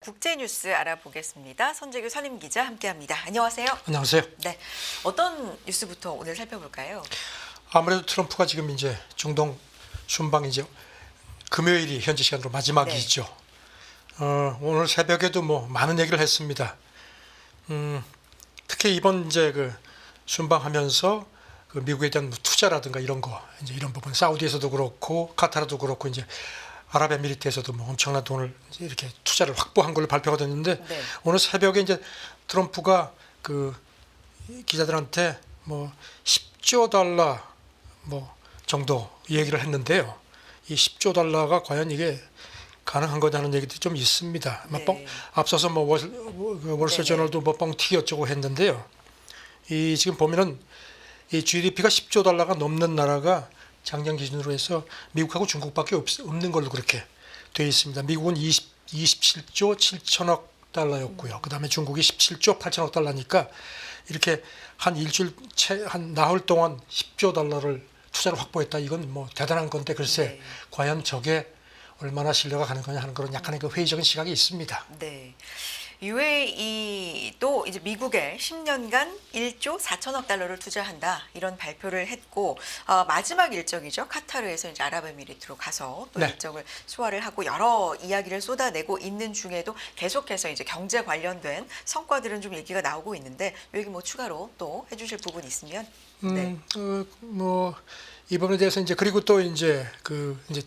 국제뉴스 알아보겠습니다. 손재규 선임기자 함께합니다. 안녕하세요. 안녕하세요. 네, 어떤 뉴스부터 오늘 살펴볼까요? 아무래도 트럼프가 지금 이제 중동 순방 이제 금요일이 현지 시간으로 마지막이죠. 오늘 새벽에도 뭐 많은 얘기를 했습니다. 특히 이번 이제 그 순방하면서 그 미국에 대한 투자라든가 이런 거 이제 이런 부분 사우디에서도 그렇고 카타르도 그렇고 이제 아랍에미리트에서도 뭐 엄청난 돈을 이제 이렇게 투자를 확보한 걸로 발표가 됐는데 오늘 새벽에 이제 트럼프가 그 기자들한테 뭐 10조 달러 뭐 정도 얘기를 했는데요. 이 10조 달러가 과연 이게 가능한 거냐는 얘기도 좀 있습니다. 앞서서 뭐 월스트리트저널도 뭐 뻥튀기 어쩌고 했는데요. 이 지금 보면은 이 GDP가 10조 달러가 넘는 나라가 작년 기준으로 해서 미국하고 중국밖에 없는 걸로 그렇게 되어 있습니다. 미국은 27조 7천억 달러였고요. 그다음에 중국이 17조 8천억 달러니까 이렇게 한 일주일 한 나흘 동안 10조 달러를 투자를 확보했다. 이건 뭐 대단한 건데 글쎄 과연 저게 얼마나 신뢰가 가는 거냐 하는 그런 약간의 그 회의적인 시각이 있습니다. 네. UAE도 이제 미국에 10년간 1조 4천억 달러를 투자한다 이런 발표를 했고 마지막 일정이죠. 카타르에서 이제 아랍에미리트로 가서 또 일정을 소화를 하고 여러 이야기를 쏟아내고 있는 중에도 계속해서 이제 경제 관련된 성과들은 좀 얘기가 나오고 있는데 여기 뭐 추가로 또 해주실 부분 있으면 뭐 이 부분에 대해서 이제 그리고 또 이제 그 이제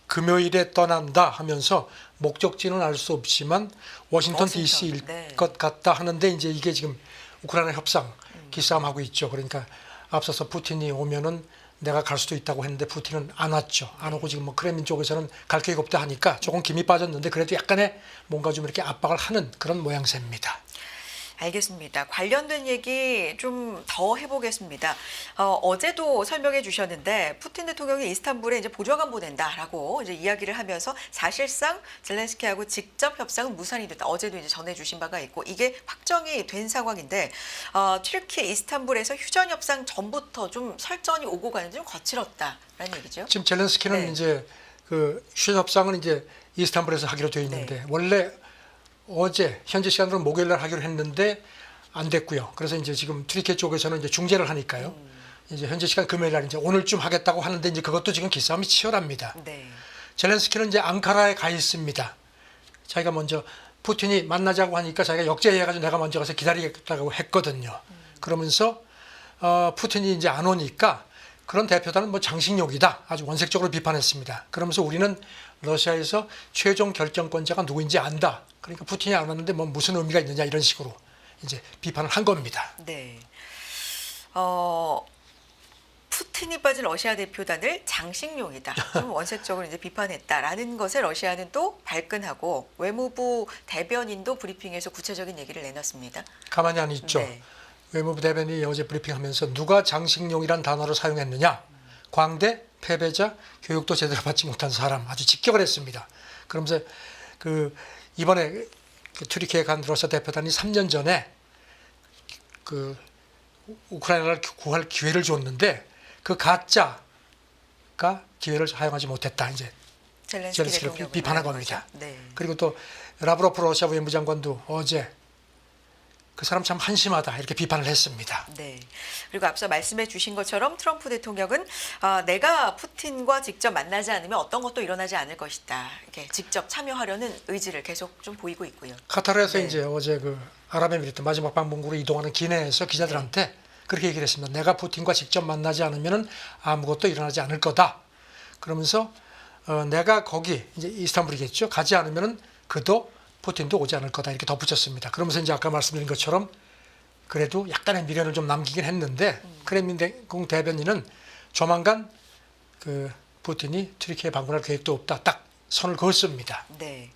금요일에 떠난다 하면서 목적지는 알 수 없지만 워싱턴 DC일 것 같다 하는데 이제 이게 지금 우크라이나 협상 기싸움하고 있죠. 그러니까 앞서서 푸틴이 오면은 내가 갈 수도 있다고 했는데 푸틴은 안 왔죠. 안 오고 지금 뭐 크렘린 쪽에서는 갈 계획 없다 하니까 조금 김이 빠졌는데 그래도 약간의 뭔가 좀 이렇게 압박을 하는 그런 모양새입니다. 알겠습니다. 관련된 얘기 좀 더 해보겠습니다. 어제도 설명해 주셨는데 푸틴 대통령이 이스탄불에 이제 보좌관 보낸다라고 이제 이야기를 하면서 사실상 젤렌스키하고 직접 협상은 무산이 됐다. 어제도 이제 전해주신 바가 있고 이게 확정이 된 상황인데 튀르키 이스탄불에서 휴전 협상 전부터 좀 설전이 오고 가는 좀 거칠었다라는 얘기죠. 지금 젤렌스키는 이제 그 휴전 협상은 이제 이스탄불에서 하기로 되어 있는데 원래 어제 현지 시간으로 목요일 날 하기로 했는데 안 됐고요. 그래서 이제 지금 튀르키 쪽에서는 이제 중재를 하니까요. 이제 현지 시간 금요일 날 이제 오늘쯤 하겠다고 하는데 이제 그것도 지금 기싸움이 치열합니다. 젤렌스키는 이제 앙카라에 가 있습니다. 자기가 먼저 푸틴이 만나자고 하니까 자기가 역제해가지고 내가 먼저 가서 기다리겠다고 했거든요. 그러면서 푸틴이 이제 안 오니까 그런 대표단은 뭐 장식용이다. 아주 원색적으로 비판했습니다. 그러면서 우리는 러시아에서 최종 결정권자가 누구인지 안다. 그러니까 푸틴이 안 왔는데 뭐 무슨 의미가 있느냐 이런 식으로 이제 비판을 한 겁니다. 네. 푸틴이 빠진 러시아 대표단을 장식용이다. 좀 원색적으로 이제 비판했다라는 것에 러시아는 또 발끈하고 외무부 대변인도 브리핑에서 구체적인 얘기를 내놨습니다. 가만히 안 있죠. 외무부 대변인이 어제 브리핑하면서 누가 장식용이란 단어를 사용했느냐. 광대, 패배자, 교육도 제대로 받지 못한 사람 아주 직격을 했습니다. 그러면서 그 이번에 그 튀르키예 간 러시아 대표단이 3년 전에 그 우크라이나를 구할 기회를 줬는데 그 가짜가 기회를 사용하지 못했다. 이제 젤렌스키를 비판한 겁니다. 그리고 또 라브로프 러시아 외무장관도 어제 그 사람 참 한심하다 이렇게 비판을 했습니다. 네. 그리고 앞서 말씀해 주신 것처럼 트럼프 대통령은 내가 푸틴과 직접 만나지 않으면 어떤 것도 일어나지 않을 것이다. 이렇게 직접 참여하려는 의지를 계속 좀 보이고 있고요. 카타르에서 이제 어제 그 아랍에미리트 마지막 방문국으로 이동하는 기내에서 기자들한테 그렇게 얘기를 했습니다. 내가 푸틴과 직접 만나지 않으면 아무것도 일어나지 않을 거다. 그러면서 내가 거기 이제 이스탄불이겠죠. 가지 않으면은 그도 푸틴도 오지 않을 거다 이렇게 덧붙였습니다. 그러면서 이제 아까 말씀드린 것처럼 그래도 약간의 미련을 좀 남기긴 했는데 크렘린궁 대변인은 조만간 그 푸틴이 튀르키예 방문할 계획도 없다. 딱 선을 그었습니다. 네.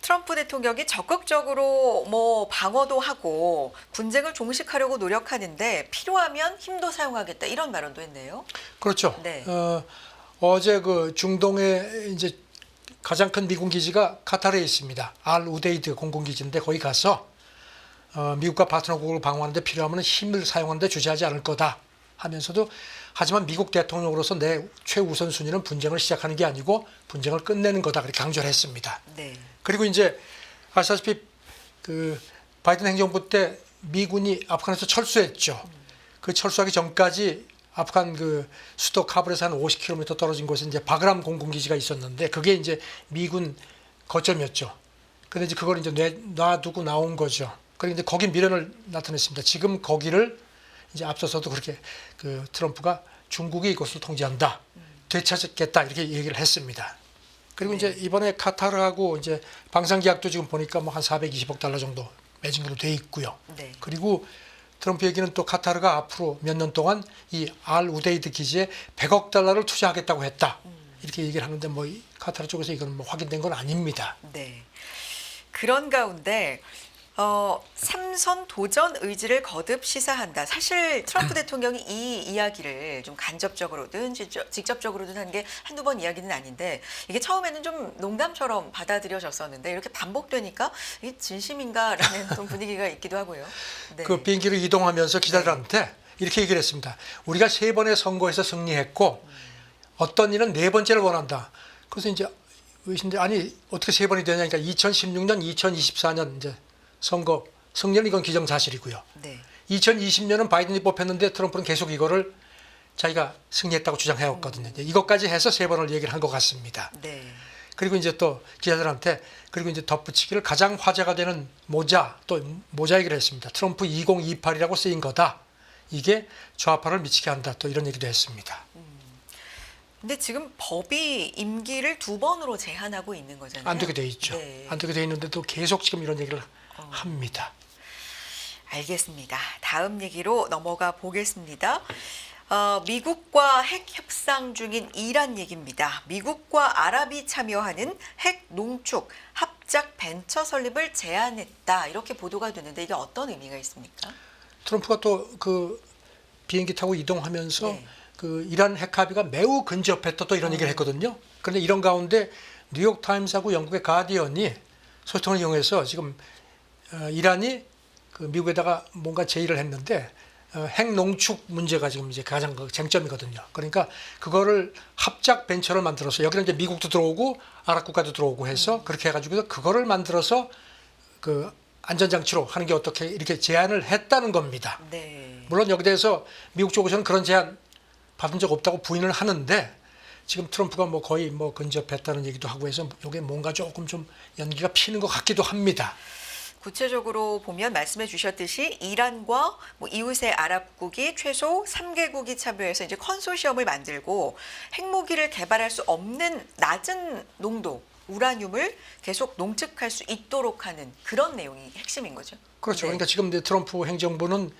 트럼프 대통령이 적극적으로 뭐 방어도 하고 분쟁을 종식하려고 노력하는데 필요하면 힘도 사용하겠다 이런 발언도 했네요. 그렇죠. 어제 그 중동에 이제 가장 큰 미군 기지가 카타르에 있습니다. 알 우데이드 공군기지인데 거기 가서 미국과 파트너국을 방어하는 데 필요하면 힘을 사용하는 데 주저하지 않을 거다 하면서도 하지만 미국 대통령으로서 내 최우선 순위는 분쟁을 시작하는 게 아니고 분쟁을 끝내는 거다 그렇게 강조를 했습니다. 그리고 이제 아시다시피 그 바이든 행정부 때 미군이 아프간에서 철수했죠. 그 철수하기 전까지 아프간 그 수도 카불에서 한 50km 떨어진 곳에 이제 바그람 공군기지가 있었는데 그게 이제 미군 거점이었죠. 근데 이제 그걸 이제 놔두고 나온 거죠. 그리고 이제 거기 미련을 나타냈습니다. 지금 거기를 이제 앞서서도 그렇게 그 트럼프가 중국이 이것을 통제한다, 되찾겠다 이렇게 얘기를 했습니다. 그리고 이제 이번에 카타르하고 이제 방산 계약도 지금 보니까 뭐 한 420억 달러 정도 맺은 걸로 돼 있고요. 네. 그리고 트럼프 얘기는 또 카타르가 앞으로 몇 년 동안 이 알 우데이드 기지에 100억 달러를 투자하겠다고 했다. 이렇게 얘기를 하는데 뭐 카타르 쪽에서 이건 뭐 확인된 건 아닙니다. 네. 그런 가운데 삼선 도전 의지를 거듭 시사한다. 사실 트럼프 대통령이 이 이야기를 좀 간접적으로든 직접적으로든 한 게 한두 번 이야기는 아닌데 이게 처음에는 좀 농담처럼 받아들여졌었는데 이렇게 반복되니까 이게 진심인가라는 좀 분위기가 있기도 하고요. 네. 그 비행기로 이동하면서 기자들한테 이렇게 얘기를 했습니다. 우리가 3번의 선거에서 승리했고 어떤 일은 4번째를 원한다. 그래서 이제 의심들 아니 어떻게 3번이 되냐니까 2016년, 2024년 이제 선거 승리는 이건 기정사실이고요. 네. 2020년은 바이든이 뽑혔는데 트럼프는 계속 이거를 자기가 승리했다고 주장해왔거든요. 이제 이것까지 해서 3번을 얘기를 한 것 같습니다. 네. 그리고 이제 또 기자들한테 그리고 이제 덧붙이기를 가장 화제가 되는 모자 또 모자 얘기를 했습니다. 트럼프 2028이라고 쓰인 거다. 이게 좌파를 미치게 한다. 또 이런 얘기도 했습니다. 근데 지금 법이 임기를 2번으로 제한하고 있는 거잖아요. 안 되게 돼 있죠. 네. 안 되게 돼 있는데도 계속 지금 이런 얘기를 합니다. 알겠습니다. 다음 얘기로 넘어가 보겠습니다. 미국과 핵 협상 중인 이란 얘기입니다. 미국과 아랍이 참여하는 핵 농축 합작 벤처 설립을 제안했다. 이렇게 보도가 되는데 이게 어떤 의미가 있습니까? 트럼프가 또 그 비행기 타고 이동하면서 네. 그 이란 핵 합의가 매우 근접했다 또 이런 얘기를 했거든요. 그런데 이런 가운데 뉴욕 타임스하고 영국의 가디언이 소통을 이용해서 지금 이란이 그 미국에다가 뭔가 제의를 했는데 핵 농축 문제가 지금 이제 가장 그 쟁점이거든요. 그러니까 그거를 합작 벤처를 만들어서 여기는 이제 미국도 들어오고 아랍 국가도 들어오고 해서 그렇게 해가지고 그거를 만들어서 그 안전장치로 하는 게 어떻게 이렇게 제안을 했다는 겁니다. 네. 물론 여기 대해서 미국 쪽에서는 그런 제안 받은 적 없다고 부인을 하는데 지금 트럼프가 뭐 거의 뭐 근접했다는 얘기도 하고 해서 이게 뭔가 조금 좀 연기가 피는 것 같기도 합니다. 구체적으로 보면 말씀해 주셨듯이 이란과 뭐 이웃의 아랍국이 최소 3개국이 참여해서 이제 컨소시엄을 만들고 핵무기를 개발할 수 없는 낮은 농도 우라늄을 계속 농축할 수 있도록 하는 그런 내용이 핵심인 거죠. 그렇죠. 네. 그러니까 지금 트럼프 행정부는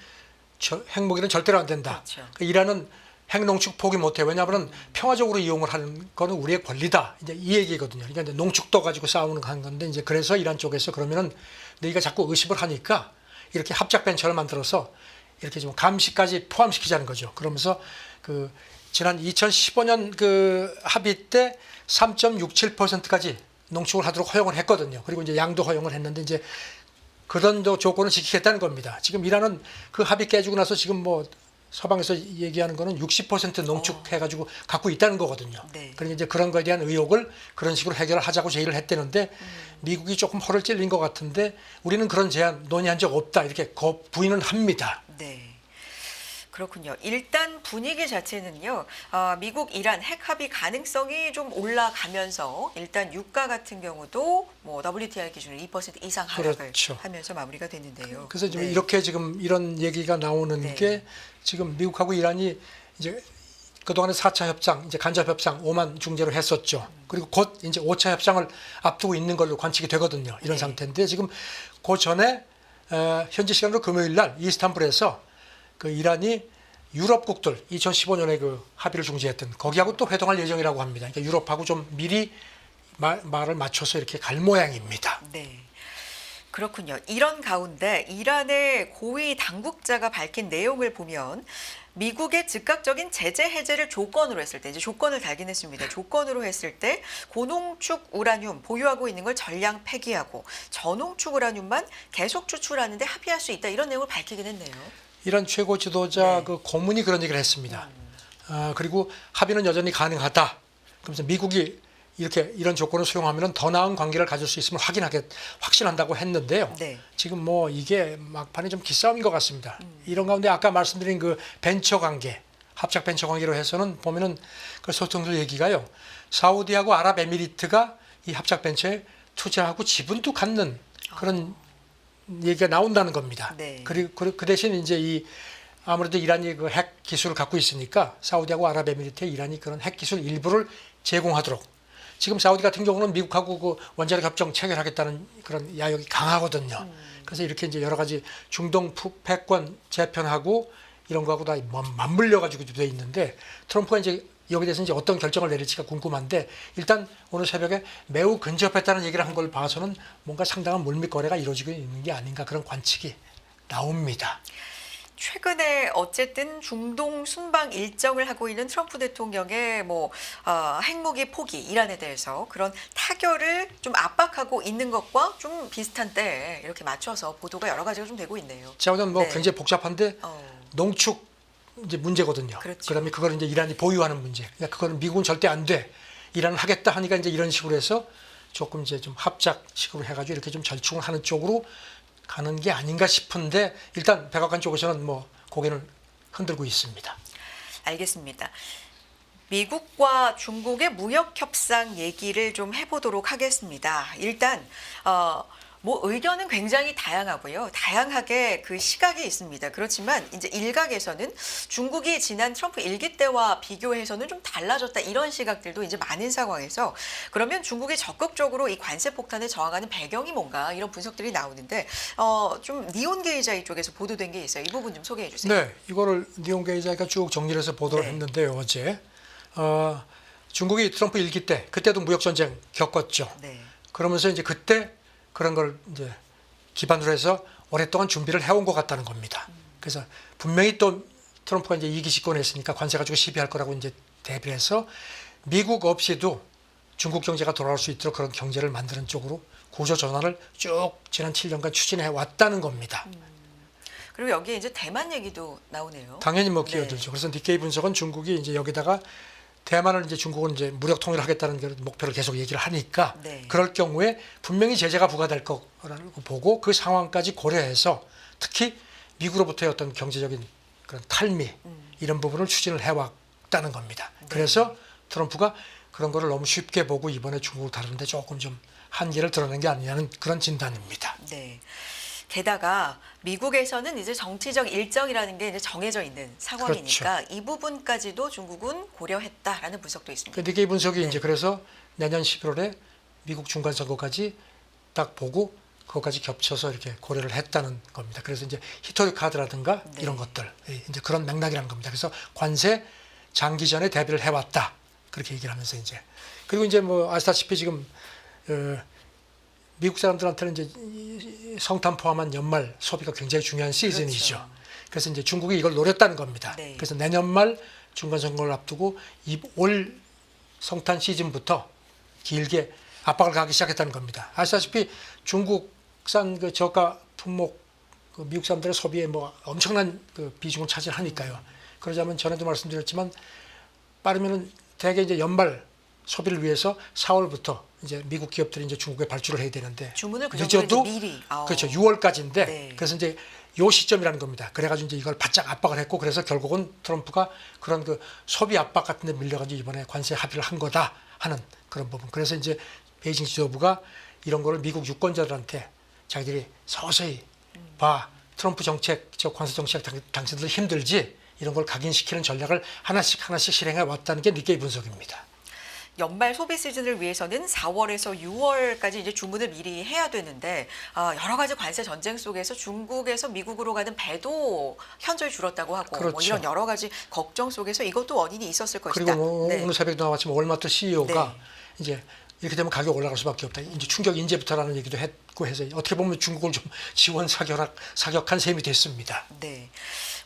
핵무기는 절대로 안 된다. 그렇죠. 그러니까 이란은 핵농축 포기 못해. 왜냐하면 평화적으로 이용을 하는 거는 우리의 권리다. 이제 이 얘기거든요. 그러니까 이제 농축도 가지고 싸우는 한 건데 이제 그래서 이란 쪽에서 그러면은 너희가 자꾸 의심을 하니까 이렇게 합작 벤처를 만들어서 이렇게 좀 감시까지 포함시키자는 거죠. 그러면서 그 지난 2015년 그 합의 때 3.67%까지 농축을 하도록 허용을 했거든요. 그리고 이제 양도 허용을 했는데 이제 그런 조건을 지키겠다는 겁니다. 지금 이란은 그 합의 깨지고 나서 지금 뭐 서방에서 얘기하는 거는 60% 농축해가지고 갖고 있다는 거거든요. 네. 그러니까 이제 그런 거에 대한 의혹을 그런 식으로 해결을 하자고 제의를 했대는데 미국이 조금 허를 찔린 것 같은데 우리는 그런 제안 논의한 적 없다 이렇게 부인은 합니다. 네. 그렇군요. 일단 분위기 자체는요. 미국 이란 핵 합의 가능성이 좀 올라가면서 일단 유가 같은 경우도 뭐 WTI 기준으로 2% 이상 하락을 그렇죠. 하면서 마무리가 됐는데요. 그래서 지금 네. 이렇게 지금 이런 얘기가 나오는 네. 게 지금 미국하고 이란이 이제 그동안에 4차 협상, 이제 간접 협상 오만 중재로 했었죠. 그리고 곧 이제 5차 협상을 앞두고 있는 걸로 관측이 되거든요. 이런 네. 상태인데 지금 그 전에 현지 시간으로 금요일 날 이스탄불에서 그 이란이 유럽국들 2015년에 그 합의를 중재했던 거기하고 또 회동할 예정이라고 합니다. 그러니까 유럽하고 좀 미리 말을 맞춰서 이렇게 갈 모양입니다. 네. 그렇군요. 이런 가운데 이란의 고위 당국자가 밝힌 내용을 보면 미국의 즉각적인 제재 해제를 조건으로 했을 때 이제 조건을 달긴 했습니다. 조건으로 했을 때 고농축 우라늄 보유하고 있는 걸 전량 폐기하고 저농축 우라늄만 계속 추출하는데 합의할 수 있다 이런 내용을 밝히긴 했네요. 이란 최고 지도자 네. 그 고문이 그런 얘기를 했습니다. 그리고 합의는 여전히 가능하다. 그러면서 미국이 이렇게 이런 조건을 수용하면 더 나은 관계를 가질 수 있음을 확신한다고 했는데요. 네. 지금 뭐 이게 막판에 좀 기싸움인 것 같습니다. 이런 가운데 아까 말씀드린 그 벤처 관계, 합작 벤처 관계로 해서는 보면은 그 소통들 얘기가요. 사우디하고 아랍에미리트가 이 합작 벤처에 투자하고 지분도 갖는 그런 얘기가 나온다는 겁니다. 네. 그리고 그 대신 이제 이 아무래도 이란이 그 핵 기술을 갖고 있으니까 사우디하고 아랍에미리트에 이란이 그런 핵 기술 일부를 제공하도록 지금 사우디 같은 경우는 미국하고 그 원자력 협정 체결하겠다는 그런 야욕이 강하거든요. 그래서 이렇게 이제 여러 가지 중동 패권 재편하고 이런 거하고 다 맞물려 가지고 돼 있는데 트럼프가 이제 여기에 대해서 이제 어떤 결정을 내릴지가 궁금한데 일단 오늘 새벽에 매우 근접했다는 얘기를 한 걸 봐서는 뭔가 상당한 물밑거래가 이루어지고 있는 게 아닌가 그런 관측이 나옵니다. 최근에 어쨌든 중동 순방 일정을 하고 있는 트럼프 대통령의 핵무기 포기 이란에 대해서 그런 타결을 좀 압박하고 있는 것과 좀 비슷한 때에 이렇게 맞춰서 보도가 여러 가지가 좀 되고 있네요. 자, 오늘 뭐 네. 굉장히 복잡한데 농축 이제 문제거든요. 그렇죠. 그다음에 그걸 이제 이란이 보유하는 문제. 그러니까 그거는 미국은 절대 안 돼. 이란은 하겠다 하니까 이제 이런 식으로 해서 조금 이제 좀 합작식으로 해가지고 이렇게 좀 절충을 하는 쪽으로 가는 게 아닌가 싶은데 일단 백악관 쪽에서는 뭐 고개를 흔들고 있습니다. 알겠습니다. 미국과 중국의 무역 협상 얘기를 좀 해보도록 하겠습니다. 일단 의견은 굉장히 다양하고요. 다양하게 그 시각이 있습니다. 그렇지만 이제 일각에서는 중국이 지난 트럼프 일기 때와 비교해서는 좀 달라졌다 이런 시각들도 이제 많은 상황에서 그러면 중국이 적극적으로 이 관세 폭탄에 저항하는 배경이 뭔가 이런 분석들이 나오는데 좀 니온 게이자이 쪽에서 보도된 게 있어요. 이 부분 좀 소개해 주세요. 네, 이거를 니온 게이자이가 쭉 정리를 해서 보도를 네. 했는데요. 어제 중국이 트럼프 일기 때 그때도 무역 전쟁 겪었죠. 네. 그러면서 이제 그때 그런 걸 이제 기반으로 해서 오랫동안 준비를 해온 것 같다는 겁니다. 그래서 분명히 또 트럼프가 이제 2기 집권했으니까 관세 가지고 시비할 거라고 이제 대비를 해서 미국 없이도 중국 경제가 돌아올 수 있도록 그런 경제를 만드는 쪽으로 구조 전환을 쭉 지난 7년간 추진해 왔다는 겁니다. 그리고 여기에 이제 대만 얘기도 나오네요. 당연히 뭐 네. 끼어들죠. 그래서 니케이 분석은 중국이 이제 여기다가 대만을 이제 중국은 이제 무력 통일을 하겠다는 그런 목표를 계속 얘기를 하니까 네. 그럴 경우에 분명히 제재가 부과될 거라고 보고 그 상황까지 고려해서 특히 미국으로부터의 어떤 경제적인 그런 탈미 이런 부분을 추진을 해왔다는 겁니다. 네. 그래서 트럼프가 그런 거를 너무 쉽게 보고 이번에 중국을 다루는데 조금 좀 한계를 드러낸 게 아니냐는 그런 진단입니다. 네. 게다가 미국에서는 이제 정치적 일정이라는 게 이제 정해져 있는 상황이니까 이 부분까지도 중국은 고려했다라는 분석도 있습니다. 그 니케이 분석이 이제 그래서 내년 11월에 미국 중간 선거까지 딱 보고 그것까지 겹쳐서 이렇게 고려를 했다는 겁니다. 그래서 이제 히토리 카드라든가 네. 이런 것들 이제 그런 맥락이라는 겁니다. 그래서 관세 장기전에 대비를 해왔다 그렇게 얘기를 하면서 이제 그리고 이제 뭐 아시다시피 지금 미국 사람들한테는 이제 성탄 포함한 연말 소비가 굉장히 중요한 시즌이죠. 그렇죠. 그래서 이제 중국이 이걸 노렸다는 겁니다. 네. 그래서 내년 말 중간 선거를 앞두고 올 성탄 시즌부터 길게 압박을 가기 시작했다는 겁니다. 아시다시피 중국산 그 저가 품목 그 미국 사람들의 소비에 뭐 엄청난 그 비중을 차지하니까요. 그러자면 전에도 말씀드렸지만 빠르면은 대개 이제 연말 소비를 위해서 4월부터 이제 미국 기업들이 이제 중국에 발주를 해야 되는데 주문을 그 정도로 늦어도 이제 미리 그렇죠 6월까지인데 네. 그래서 이제 요 시점이라는 겁니다. 그래가지고 이제 이걸 바짝 압박을 했고 그래서 결국은 트럼프가 그런 그 소비 압박 같은데 밀려가지고 이번에 관세 합의를 한 거다 하는 그런 부분. 그래서 이제 베이징 지도부가 이런 거를 미국 유권자들한테 자기들이 서서히 봐 트럼프 정책 저 관세 정책 당신들 힘들지 이런 걸 각인시키는 전략을 하나씩 실행해 왔다는 게 니케이 분석입니다. 연말 소비 시즌을 위해서는 4월에서 6월까지 이제 주문을 미리 해야 되는데 여러 가지 관세 전쟁 속에서 중국에서 미국으로 가는 배도 현저히 줄었다고 하고 그렇죠. 뭐 이런 여러 가지 걱정 속에서 이것도 원인이 있었을 것이다. 그리고 뭐 네. 오늘 새벽에 나왔지만 월마트 CEO가 네. 이제 이렇게 되면 가격 올라갈 수밖에 없다. 이제 충격 인재부터라는 얘기도 했고 해서 어떻게 보면 중국을 좀 지원 사격한 셈이 됐습니다. 네.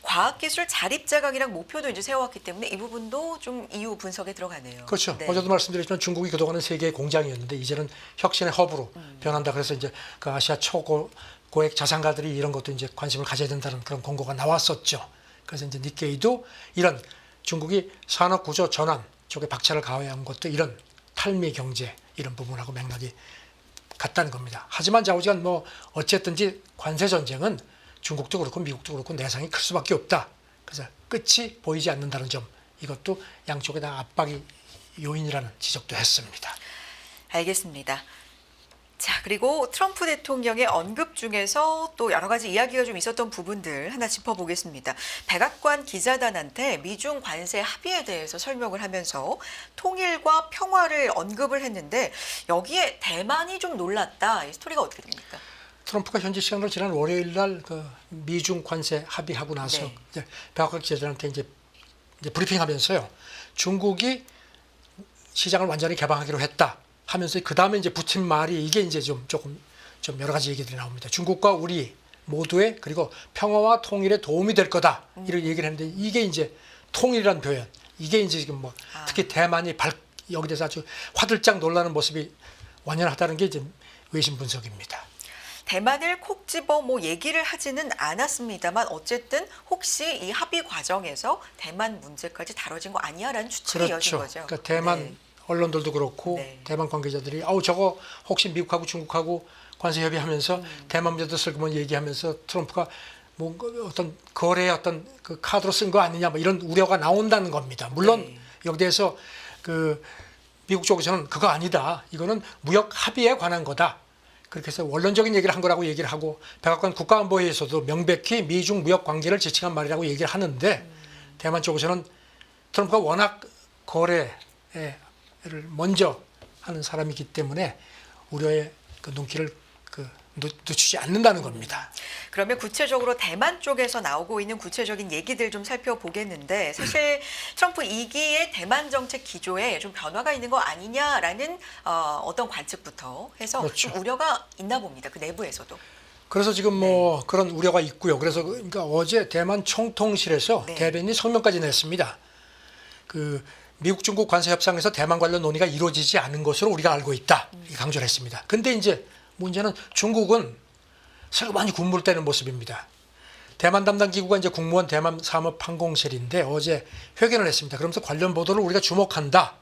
과학기술 자립자강이랑 목표도 이제 세워왔기 때문에 이 부분도 좀 이후 분석에 들어가네요. 그렇죠. 네. 어제도 말씀드렸지만 중국이 그동안은 세계의 공장이었는데 이제는 혁신의 허브로 변한다. 그래서 이제 그 아시아 초고액 자산가들이 이런 것도 이제 관심을 가져야 된다는 그런 권고가 나왔었죠. 그래서 이제 니케이도 이런 중국이 산업 구조 전환 쪽에 박차를 가해한 것도 이런 탈미 경제 이런 부분하고 맥락이 같다는 겁니다. 하지만 좌우지간 뭐 어쨌든지 관세 전쟁은 중국도 그렇고 미국도 그렇고 내상이 클 수밖에 없다. 그래서 끝이 보이지 않는다는 점, 이것도 양쪽에 다 압박이 요인이라는 지적도 했습니다. 알겠습니다. 자, 그리고 트럼프 대통령의 언급 중에서 또 여러 가지 이야기가 좀 있었던 부분들 하나 짚어보겠습니다. 백악관 기자단한테 미중 관세 합의에 대해서 설명을 하면서 통일과 평화를 언급을 했는데 여기에 대만이 좀 놀랐다. 이 스토리가 어떻게 됩니까? 트럼프가 현지 시간으로 지난 월요일 날 그 미중 관세 합의하고 나서 네. 이제 백악관 기자들한테 이제 브리핑하면서요. 중국이 시장을 완전히 개방하기로 했다 하면서 그 다음에 이제 붙인 말이 이게 이제 조금 여러 가지 얘기들이 나옵니다. 중국과 우리 모두의 그리고 평화와 통일에 도움이 될 거다 이런 얘기를 했는데 이게 이제 통일이라는 표현 이게 이제 지금 뭐 특히 대만이 여기 대해서 아주 화들짝 놀라는 모습이 완연하다는 게 이제 외신 분석입니다. 대만을 콕 집어 뭐 얘기를 하지는 않았습니다만 어쨌든 혹시 이 합의 과정에서 대만 문제까지 다뤄진 거 아니야라는 추측이 이어진 거죠. 그러니까 대만 네. 언론들도 그렇고 네. 대만 관계자들이 저거 혹시 미국하고 중국하고 관세 협의하면서 대만 문제도 슬그머니 얘기하면서 트럼프가 뭔가 어떤 거래의 어떤 그 카드로 쓴 거 아니냐 뭐 이런 우려가 나온다는 겁니다. 물론 네. 여기 대해서 그 미국 쪽에서는 그거 아니다. 이거는 무역 합의에 관한 거다. 그렇게 해서 원론적인 얘기를 한 거라고 얘기를 하고 백악관 국가안보회의에서도 명백히 미중 무역 관계를 지칭한 말이라고 얘기를 하는데 대만 쪽에서는 트럼프가 워낙 거래를 먼저 하는 사람이기 때문에 우려의 그 눈길을 늦추지 않는다는 겁니다. 그러면 구체적으로 대만 쪽에서 나오고 있는 구체적인 얘기들 좀 살펴보겠는데 사실 트럼프 2기의 대만 정책 기조에 좀 변화가 있는 거 아니냐라는 어떤 관측부터 해서 그렇죠. 좀 우려가 있나 봅니다. 그 내부에서도. 그래서 지금 뭐 그런 우려가 있고요. 그래서 그러니까 어제 대만 총통실에서 네. 대변인이 성명까지 냈습니다. 그 미국 중국 관세 협상에서 대만 관련 논의가 이루어지지 않은 것으로 우리가 알고 있다. 이렇게 강조를 했습니다. 근데 이제 문제는 중국은 슬그머니 군무를 떼는 모습입니다. 대만 담당 기구가 이제 국무원 대만 사업항공실인데 어제 회견을 했습니다. 그러면서 관련 보도를 우리가 주목한다.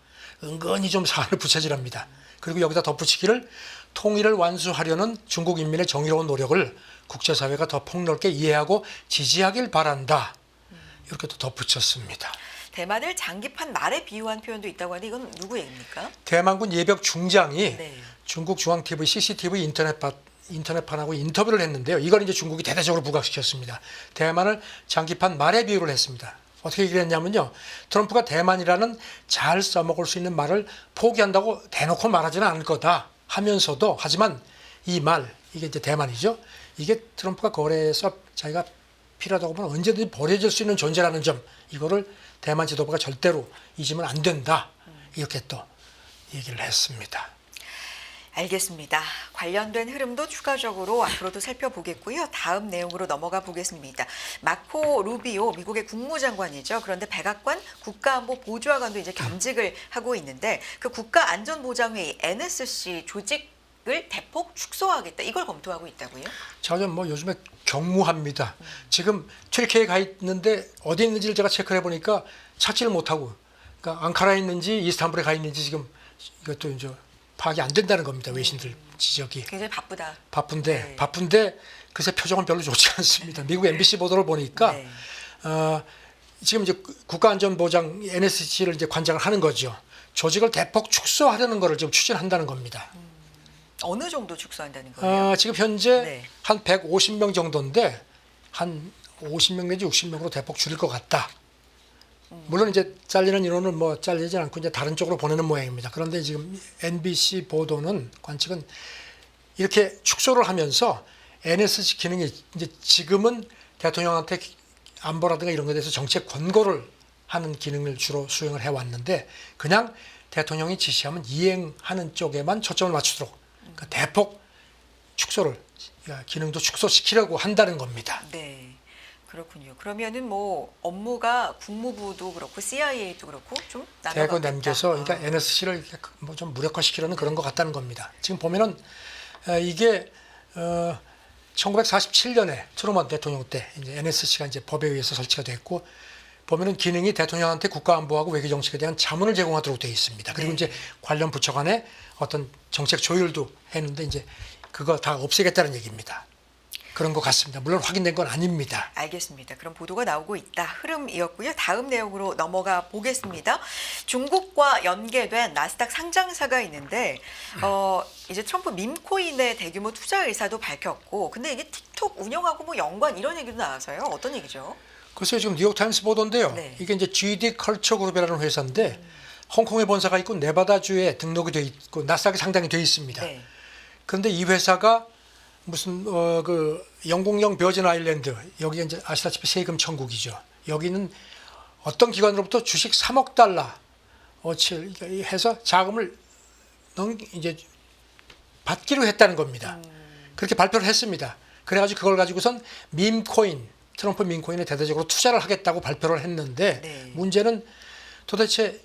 은근히 좀 사안을 부채질합니다. 그리고 여기다 덧붙이기를 통일을 완수하려는 중국 인민의 정의로운 노력을 국제사회가 더 폭넓게 이해하고 지지하길 바란다. 이렇게 또 덧붙였습니다. 대만을 장기판 말에 비유한 표현도 있다고 하는데 이건 누구 얘기입니까? 대만군 예벽 중장이 네. 중국 중앙TV, CCTV 인터넷판하고 인터뷰를 했는데요. 이걸 이제 중국이 대대적으로 부각시켰습니다. 대만을 장기판 말에 비유를 했습니다. 어떻게 얘기를 했냐면요. 트럼프가 대만이라는 잘 써먹을 수 있는 말을 포기한다고 대놓고 말하지는 않을 거다 하면서도 하지만 이 말, 이게 이제 대만이죠. 이게 트럼프가 거래에서 자기가 필요하다고 보면 언제든지 버려질 수 있는 존재라는 점, 이거를 대만 지도부가 절대로 잊으면 안 된다. 이렇게 또 얘기를 했습니다. 알겠습니다. 관련된 흐름도 추가적으로 앞으로도 살펴보겠고요. 다음 내용으로 넘어가 보겠습니다. 마코 루비오 미국의 국무장관이죠. 그런데 백악관 국가안보 보좌관도 이제 겸직을 하고 있는데 그 국가안전보장회의 NSC 조직을 대폭 축소하겠다. 이걸 검토하고 있다고요? 저는 뭐 요즘에 경무합니다. 지금 튀르키예에 가 있는데 어디 있는지를 제가 체크를 해보니까 찾지를 못하고, 그러니까 앙카라에 있는지 이스탄불에 가 있는지 지금 이것도 이제 파악이 안 된다는 겁니다. 외신들 지적이. 굉장히 바쁘다. 바쁜데 네. 글쎄 표정은 별로 좋지 않습니다. 미국 MBC 보도를 보니까 네. 지금 이제 국가안전보장 NSC를 이제 관장을 하는 거죠. 조직을 대폭 축소하려는 거를 지금 추진한다는 겁니다. 어느 정도 축소한다는 거예요? 지금 현재 네. 한 150명 정도인데 한 50명 내지 60명으로 대폭 줄일 것 같다. 물론 이제 잘리는 인원은 뭐 잘리지 않고 이제 다른 쪽으로 보내는 모양입니다. 그런데 지금 NBC 보도는 관측은 이렇게 축소를 하면서 NSC 기능이 이제 지금은 대통령한테 안보라든가 이런 것에 대해서 정책 권고를 하는 기능을 주로 수행을 해왔는데 그냥 대통령이 지시하면 이행하는 쪽에만 초점을 맞추도록 그러니까 대폭 축소를 기능도 축소시키려고 한다는 겁니다. 네. 그렇군요. 그러면은 뭐 업무가 국무부도 그렇고 CIA도 그렇고 좀 대거 나눠가겠다. 남겨서 그러니까 NSC를 뭐 좀 무력화시키려는 그런 것 같다는 겁니다. 지금 보면은 이게 1947년에 트루먼 대통령 때 이제 NSC가 이제 법에 의해서 설치가 됐고 보면은 기능이 대통령한테 국가안보하고 외교정책에 대한 자문을 제공하도록 되어 있습니다. 그리고 네. 이제 관련 부처 간에 어떤 정책 조율도 했는데 이제 그거 다 없애겠다는 얘기입니다. 그런 것 같습니다. 물론 확인된 건 아닙니다. 알겠습니다. 그럼 보도가 나오고 있다. 흐름이었고요. 다음 내용으로 넘어가 보겠습니다. 중국과 연계된 나스닥 상장사가 있는데 이제 트럼프 밈코인의 대규모 투자 의사도 밝혔고, 근데 이게 틱톡 운영하고 뭐 연관 이런 얘기도 나와서요. 어떤 얘기죠? 글쎄요, 지금 뉴욕타임스 보도인데요. 네. 이게 이제 GD 컬처 그룹이라는 회사인데 홍콩에 본사가 있고 네바다주에 등록이 돼 있고 나스닥에 상장이 돼 있습니다. 네. 그런데 이 회사가 무슨 그 영국령 버진 아일랜드, 여기 이제 아시다시피 세금 천국이죠. 여기는 어떤 기관으로부터 주식 3억 달러 어치 해서 자금을 이제 받기로 했다는 겁니다. 그렇게 발표를 했습니다. 그래가지고 그걸 가지고선 밈코인, 트럼프 밈코인에 대대적으로 투자를 하겠다고 발표를 했는데 네. 문제는 도대체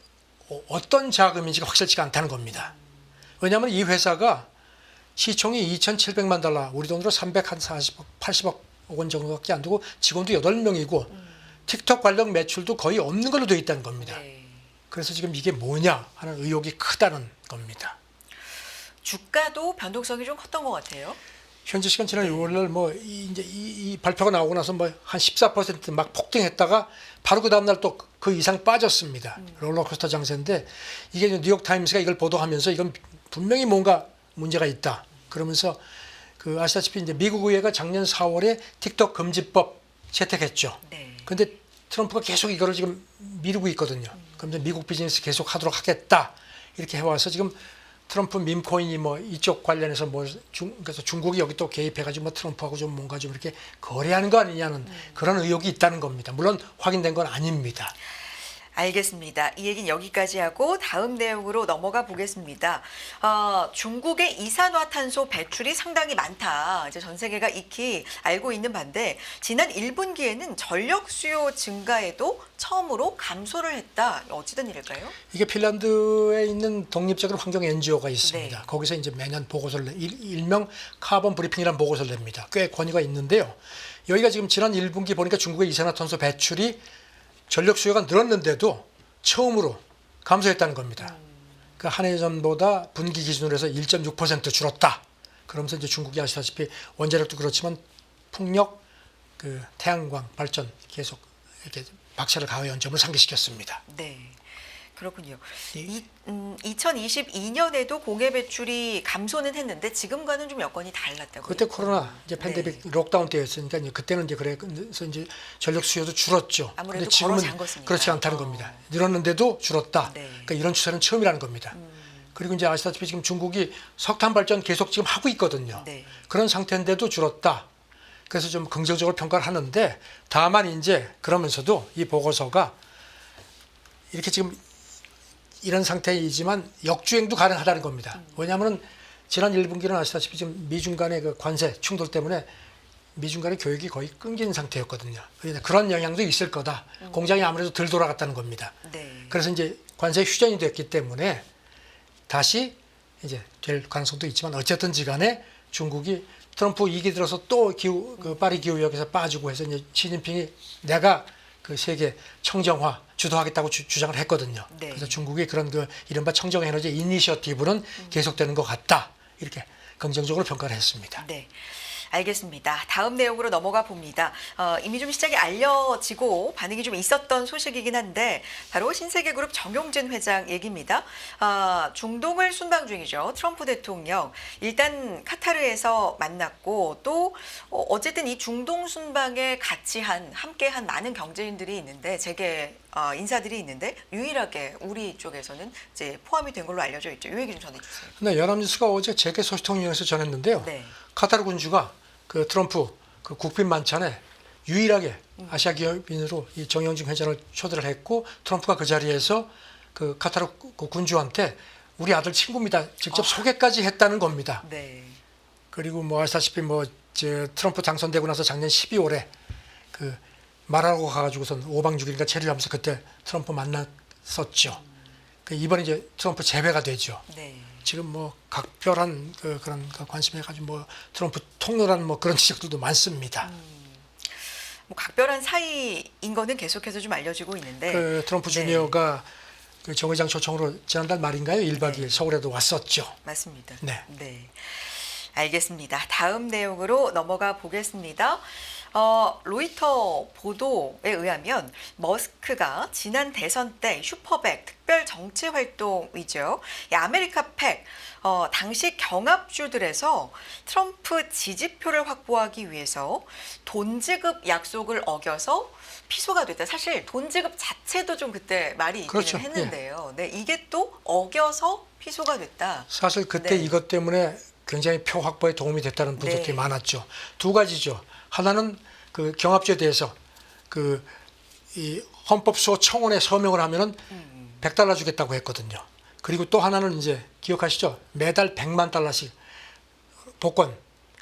어떤 자금인지가 확실치가 않다는 겁니다. 왜냐하면 이 회사가 시총이 2,700만 달러, 우리 돈으로 340억, 80억 원 정도밖에 안 되고 직원도 8명이고 틱톡 관련 매출도 거의 없는 걸로 되어 있다는 겁니다. 네. 그래서 지금 이게 뭐냐 하는 의혹이 크다는 겁니다. 주가도 변동성이 좀 컸던 것 같아요. 현지 시간 지난 6월 날 뭐 이제 이 발표가 나오고 나서 뭐 한 14% 막 폭등했다가 바로 그 다음 날 또 그 이상 빠졌습니다. 롤러코스터 장세인데 이게 뉴욕 타임스가 이걸 보도하면서 이건 분명히 뭔가 문제가 있다. 그러면서 그 아시다시피 이제 미국 의회가 작년 4월에 틱톡 금지법 채택했죠. 네. 근데 트럼프가 계속 이거를 지금 미루고 있거든요. 그럼 이제 미국 비즈니스 계속 하도록 하겠다. 이렇게 해와서 지금 트럼프 밈코인이 뭐 이쪽 관련해서 뭐 그래서 중국이 여기 또 개입해가지고 뭐 트럼프하고 좀 뭔가 좀 이렇게 거래하는 거 아니냐는 그런 의혹이 있다는 겁니다. 물론 확인된 건 아닙니다. 알겠습니다. 이 얘기는 여기까지 하고 다음 내용으로 넘어가 보겠습니다. 중국의 이산화탄소 배출이 상당히 많다. 이제 전 세계가 익히 알고 있는 반대 지난 1분기에는 전력 수요 증가에도 처음으로 감소를 했다. 어찌된 일일까요? 이게 핀란드에 있는 독립적인 환경 NGO가 있습니다. 네. 거기서 이제 매년 보고서를 일명 카본 브리핑이라는 보고서를 냅니다. 꽤 권위가 있는데요. 여기가 지금 지난 1분기 보니까 중국의 이산화탄소 배출이 전력 수요가 늘었는데도 처음으로 감소했다는 겁니다. 그 한 해 전보다 분기 기준으로 해서 1.6% 줄었다. 그러면서 이제 중국이 아시다시피 원자력도 그렇지만 풍력, 그 태양광 발전 계속 이렇게 박차를 가해 연점을 상기시켰습니다. 네. 그렇군요. 네. 2022년에도 공해 배출이 감소는 했는데 지금과는 좀 여건이 달랐다고요. 그때 코로나 이제 팬데믹 록다운 때였으니까 이제 그때는 이제 그래서 이제 전력 수요도 줄었죠. 아무래도 근데 지금은 걸어 잠궜으니까. 그렇지 않다는 겁니다. 늘었는데도 줄었다. 네. 그러니까 이런 추세는 처음이라는 겁니다. 그리고 이제 아시다시피 지금 중국이 석탄 발전 계속 지금 하고 있거든요. 네. 그런 상태인데도 줄었다. 그래서 좀 긍정적으로 평가를 하는데 다만 이제 그러면서도 이 보고서가 이렇게 지금 이런 상태이지만 역주행도 가능하다는 겁니다. 왜냐하면 지난 1분기는 아시다시피 지금 미중 간의 그 관세 충돌 때문에 미중 간의 교역이 거의 끊긴 상태였거든요. 그러니까 그런 영향도 있을 거다. 공장이 아무래도 덜 돌아갔다는 겁니다. 네. 그래서 이제 관세 휴전이 됐기 때문에 다시 이제 될 가능성도 있지만 어쨌든지 간에 중국이 트럼프 2기 들어서 또 그 파리 기후협약에서 빠지고 해서 이제 시진핑이 내가 그 세계 청정화 주도하겠다고 주장을 했거든요. 네. 그래서 중국의 그런 그 이른바 청정 에너지 이니셔티브는 계속되는 것 같다. 이렇게 긍정적으로 평가를 했습니다. 네. 알겠습니다. 다음 내용으로 넘어가 봅니다. 이미 좀 시작이 알려지고 반응이 좀 있었던 소식이긴 한데 바로 신세계그룹 정용진 회장 얘기입니다. 중동을 순방 중이죠. 트럼프 대통령 일단 카타르에서 만났고 또 어쨌든 이 중동 순방에 같이 함께한 많은 경제인들이 있는데 재계 인사들이 있는데 유일하게 우리 쪽에서는 이제 포함이 된 걸로 알려져 있죠. 이 얘기 좀 전해주세요. 네, 연합뉴스가 어제 재계 소식통신에서 전했는데요. 네. 카타르 군주가 그 트럼프 그 국빈 만찬에 유일하게 아시아 기업인으로 이 정영진 회장을 초대를 했고 트럼프가 그 자리에서 그 카타르 그 군주한테 우리 아들 친구입니다. 직접 소개까지 했다는 겁니다. 네. 그리고 뭐 아시다시피 뭐 트럼프 당선되고 나서 작년 12월에 그 마라고 가가지고선 5박 6일인가 체류하면서 그때 트럼프 만났었죠. 그 이번에 이제 트럼프 재회가 되죠. 네. 지금 뭐 각별한 그런 관심에 가지고 뭐 트럼프 통로라는 뭐 그런 지적들도 많습니다. 뭐 각별한 사이인 거는 계속해서 좀 알려지고 있는데 그 트럼프 네. 주니어가 그 정의장 초청으로 지난달 말인가요? 1박 2일 서울에도 왔었죠. 맞습니다. 네. 네. 알겠습니다. 다음 내용으로 넘어가 보겠습니다. 로이터 보도에 의하면 머스크가 지난 대선 때 슈퍼백 특별 정치 활동이죠. 이 아메리카 팩 당시 경합주들에서 트럼프 지지표를 확보하기 위해서 돈 지급 약속을 어겨서 피소가 됐다. 사실 돈 지급 자체도 좀 그때 말이 있기는 그렇죠. 했는데요. 네, 이게 또 어겨서 피소가 됐다. 사실 그때 네. 이것 때문에 굉장히 표 확보에 도움이 됐다는 분들이 네. 많았죠. 두 가지죠. 하나는 그 경합주에 대해서 그 이 헌법소 청원에 서명을 하면은 $100 주겠다고 했거든요. 그리고 또 하나는 이제 기억하시죠? 매달 $100만 복권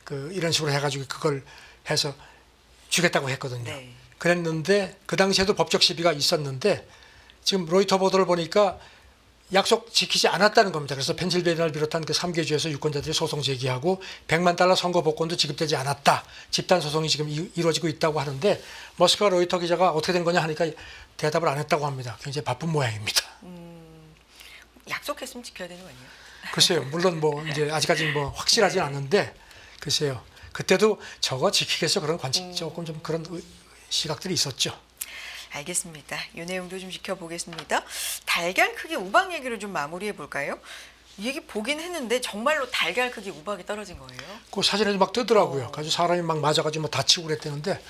그 이런 식으로 해가지고 그걸 해서 주겠다고 했거든요. 네. 그랬는데 그 당시에도 법적 시비가 있었는데 지금 로이터 보도를 보니까 약속 지키지 않았다는 겁니다. 그래서 펜실베이니아를 비롯한 그 3개 주에서 유권자들이 소송 제기하고 $100만 선거 복권도 지급되지 않았다. 집단 소송이 지금 이루어지고 있다고 하는데 머스크와 로이터 기자가 어떻게 된 거냐 하니까 대답을 안 했다고 합니다. 굉장히 바쁜 모양입니다. 약속했으면 지켜야 되는 거 아니에요? 글쎄요. 물론 뭐 이제 아직까지는 뭐 확실하진 않는데 글쎄요. 그때도 저거 지키겠어 그런 관측 조금 좀 그런 시각들이 있었죠. 알겠습니다. 이 내용도 좀 지켜보겠습니다. 달걀 크기 우박 얘기를 좀 마무리해 볼까요? 얘기 보긴 했는데 정말로 달걀 크기 우박이 떨어진 거예요? 그 사진에도 막 뜨더라고요. 가지고 사람이 막 맞아가지고 뭐 다치고 그랬다는데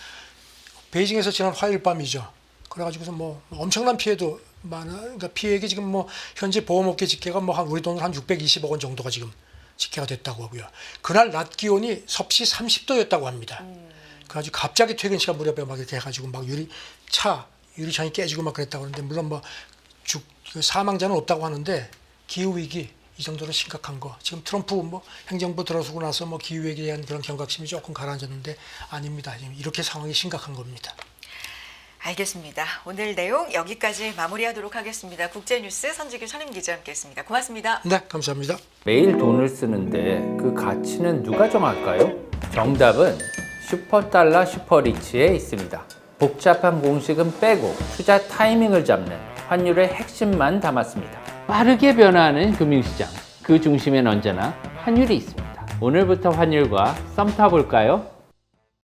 베이징에서 지난 화요일 밤이죠. 그래가지고서 뭐 엄청난 피해도 많아. 그러니까 피해액이 지금 뭐 현재 보험업계 집계가 뭐 한 우리 돈으로 한 620억 원 정도가 지금 집계가 됐다고 하고요. 그날 낮 기온이 섭씨 30도였다고 합니다. 그래가지고 갑자기 퇴근 시간 무렵에 막 이렇게 해가지고 막 유리창이 깨지고 막 그랬다고 하는데 물론 뭐 사망자는 없다고 하는데 기후 위기 이 정도로 심각한 거 지금 트럼프 뭐 행정부 들어서고 나서 뭐 기후 위기에 대한 그런 경각심이 조금 가라앉았는데 아닙니다. 지금 이렇게 상황이 심각한 겁니다. 알겠습니다. 오늘 내용 여기까지 마무리하도록 하겠습니다. 국제뉴스 선지규 선임기자 함께했습니다. 고맙습니다. 네, 감사합니다. 매일 돈을 쓰는데 그 가치는 누가 정할까요? 정답은 슈퍼달러 슈퍼리치에 있습니다. 복잡한 공식은 빼고 투자 타이밍을 잡는 환율의 핵심만 담았습니다. 빠르게 변화하는 금융시장, 그 중심엔 언제나 환율이 있습니다. 오늘부터 환율과 썸 타볼까요?